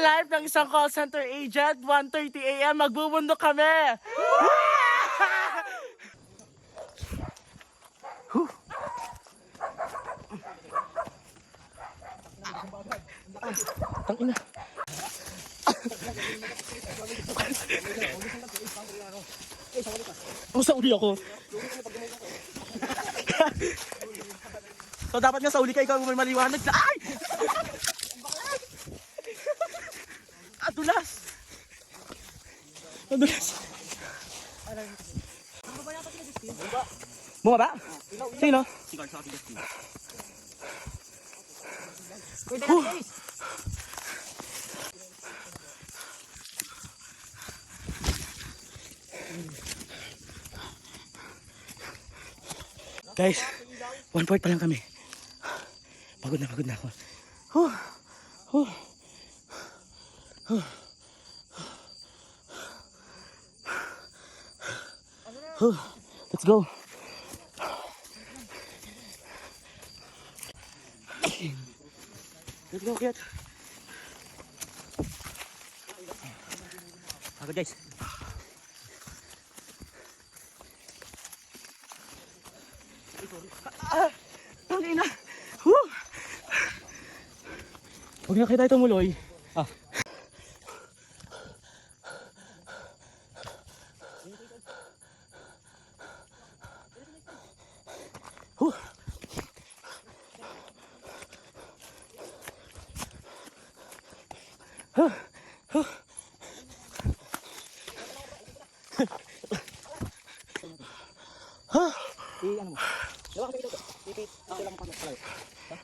life ng isang call center agent, 1:30 AM, magbubundok kami! Tangina. Sa uli ako. So dapat nga sa uli ka, ikaw may maliwanag na. Ay! Adulas! Adulas! Bumaba? Sino? Guys, 1/4 pa lang kami. Pagod na ako. Let's go. Let's go, kid. Pagod guys. Tangina. Huwag na kita tumuloy.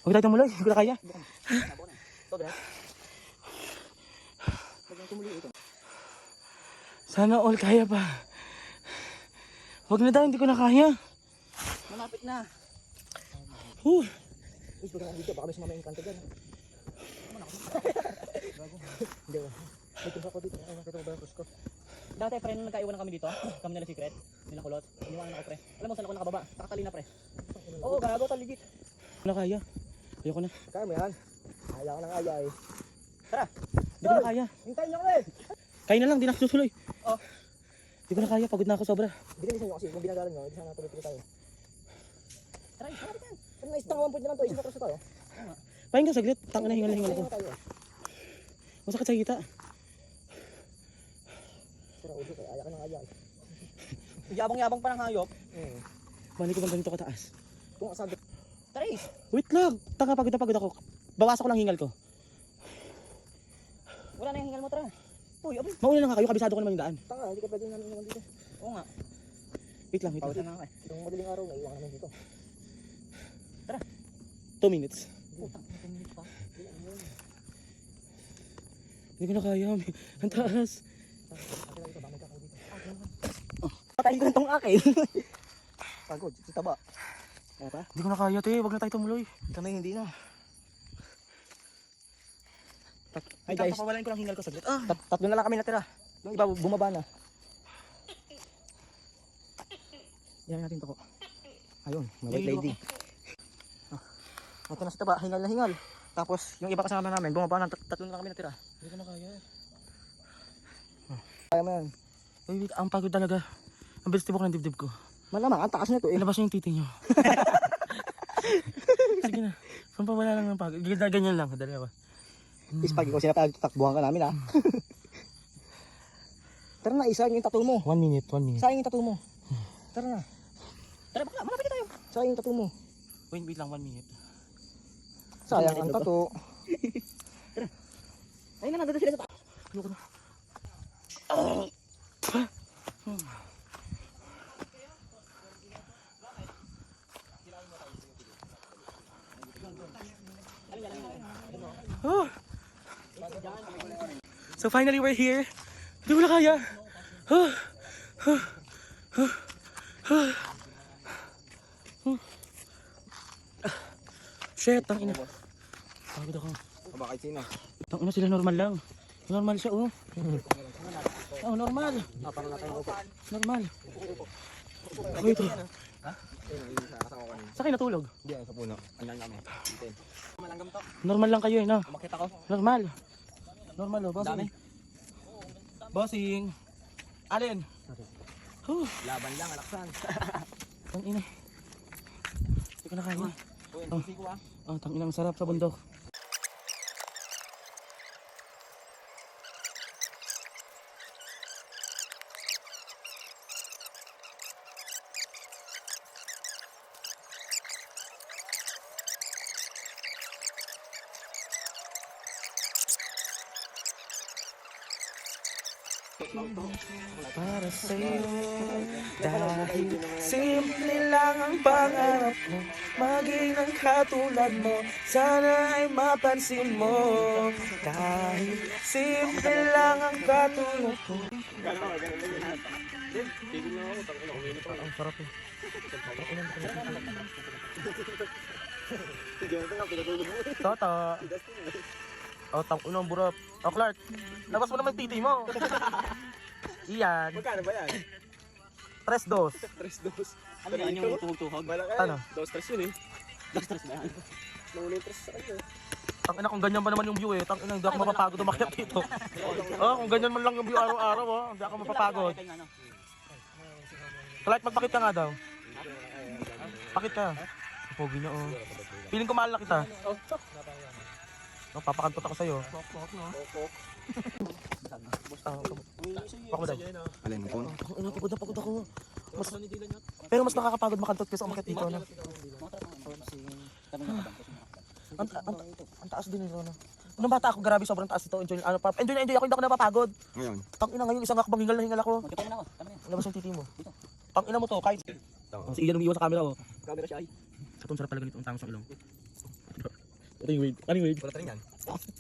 Huwag tayo tumuloy, hindi ko na kaya. Sana all kaya pa. Huwag na daw, hindi ko na kaya. Malapit na. Gusto ka dito, baka may sumama yung kanto dyan. Hindi ba? May tumpa ko dito. Ay, nakita ko ba yung cross ko? Dati pre, nung nagkaiwan kami dito, kami nila secret, nila kulot, iniwangan ako pre. Alam mo saan ako nakababa? Sa Catalina pre. Oo, gago ka legit. Hindi ko na kaya. Ayoko na. Kaya mo yan? Kaya ka ng aya eh. Tara! Hindi ko na kaya. Hintayin niyo kami! Kaya na lang, di na ako susuloy. Oh. Hindi ko na kaya, pagod na ako sobra. Bilisan niyo kasi kung binagalan niyo, hindi sana tuloy-tuloy tayo. Tara, malapit yan. Pero naistang 1 point na lang to, isang cross na tayo. Pahinga ka saglit, tanga na hingal ko. Masakit sa hita. Tara, ulo kayo, aya ka ng aya eh. Yabang-yabang pa ng hayop. Mali ko bang ganito kataas? Kung asagad. Tara eh! Wait lang, tanga pagod na pagod ako. Bawasan ko lang hingal ko. Wala na yung hingal mo, tara. Uy, abay. Mauna lang nga kayo, kabisado ko naman yung daan. Tanga, hindi ka pwede namin naman dito. Oo nga. Wait lang. Pausan na ako eh. Itong madaling araw, naiwan namin dito. Tara. 2 minutes. Putang, 2 minutes pa. Hindi ko na kaya, ang taas. Patayin ko na itong akin. Pagod, sa taba. Kaya pa? Hindi ko na kaya, te. Huwag na tayo tumuloy. Kami hindi na. Ay guys, papawalain ko lang hingal ko saglit. Tatlo na lang kami natira. Yung iba bumaba na. Yan natin to po. Ayun, may white lady. Ito na sa taba, hingal na hingal. Tapos yung iba kasama namin, bumaba na, tatlo na lang kami natira. Hindi ko na kaya. Kaya mo yan. Ay, wait, ang pagod talaga. Ang bilis tibok ng dibdib ko. Malamang, ang taas na ito eh. Ilabas nyo yung titi nyo. Sige na. Pampawala lang ng pagod. Ganyan lang. Dali ako. Ispagi ko sila pa, takbuhan ka namin ha. Tara na, isa yung tattoo mo. 1 minute. Sayang yung tattoo mo. Tara na. Tara baka, malapit na tayo. Sayang yung tattoo mo. Wait lang, 1 minute. Sayang ang tattoo. Tara. Ayun na, nandito sila sa taas. Ayoko na. So finally we're here. Hindi ko na kaya. Shit, tang ina. Pagod ako. Bakit sino? Tang ina sila normal lang. Normal siya oh. Oh, normal. Parang na tayo upo. Normal. Wait. Ha? Sa akin natulog. Hindi, sa puno. Andan kami. Malanggam to. Normal lang kayo eh, no? Makita ko. Normal. Normal oh, Dami. bossing. Bossing. Alin? Huh, Laban lang, alaksan. ang ina. Hindi ko na kaya. Uy, NPC ko ah. Oh, tang inang sarap sa bundok. Para sa'yo, dahil simple lang ang pangarap mo, maging ang katulad mo, sana ay mapansin mo. Dahil simple lang ang katulad mo. Ang sarap eh. Toto. Oh, tang unang burap. Oh, Clark. Labas mo naman titi mo. Iyan. Magkano ba yan? 3-2. 3-2. Ano yan yung tuhog-tuhog? Ano? 2-3 yun eh. Dos-tres ba yan? Nauna yung 3 sa kanya. Tang ina kung ganyan ba naman yung view eh. Tang ina hindi ako mapapagod umakyat dito. Oh, kung ganyan man lang yung view araw-araw oh, hindi ako mapapagod. Clark, magpakit ka nga daw. Pakit ka. Pogi niya oh. Piling ko mahal na kita. Oh, papakantot ako sa'yo. Baka mo daw. Alin po? Pagod na pagod ako. Pero mas nakakapagod makantot kaysa umakyat dito. No? Ang taas din ito. No? Nung bata ako, grabe sobrang taas ito. Enjoy na enjoy ako, hindi ako napapagod. Ngayon. Tang ina ngayon, isang akbang hingal na hingal ako. Magkipay na ako. Tama yan. Labas yung titi mo. Tang ina mo to, kahit. Si Ian umiiwan sa camera oh. Camera siya ay. Sa itong sarap talaga nito, ang tangos ng ilong. Ito yung wave. Ano yung wave? Kulat rin yan.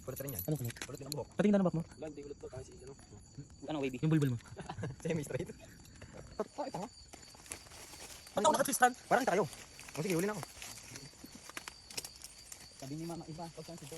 Kulat rin yan. Ano kulit? Kulat din ang buhok. Patingin na ng map mo. Wala, hindi ulit po kasi ano. Ano, wavy? Yung bulbul mo. Semi-straight. Ba't ako nakatwistan? Parang tayo. O sige, huli na ako. Sabi ni mama iba. Pagkaan si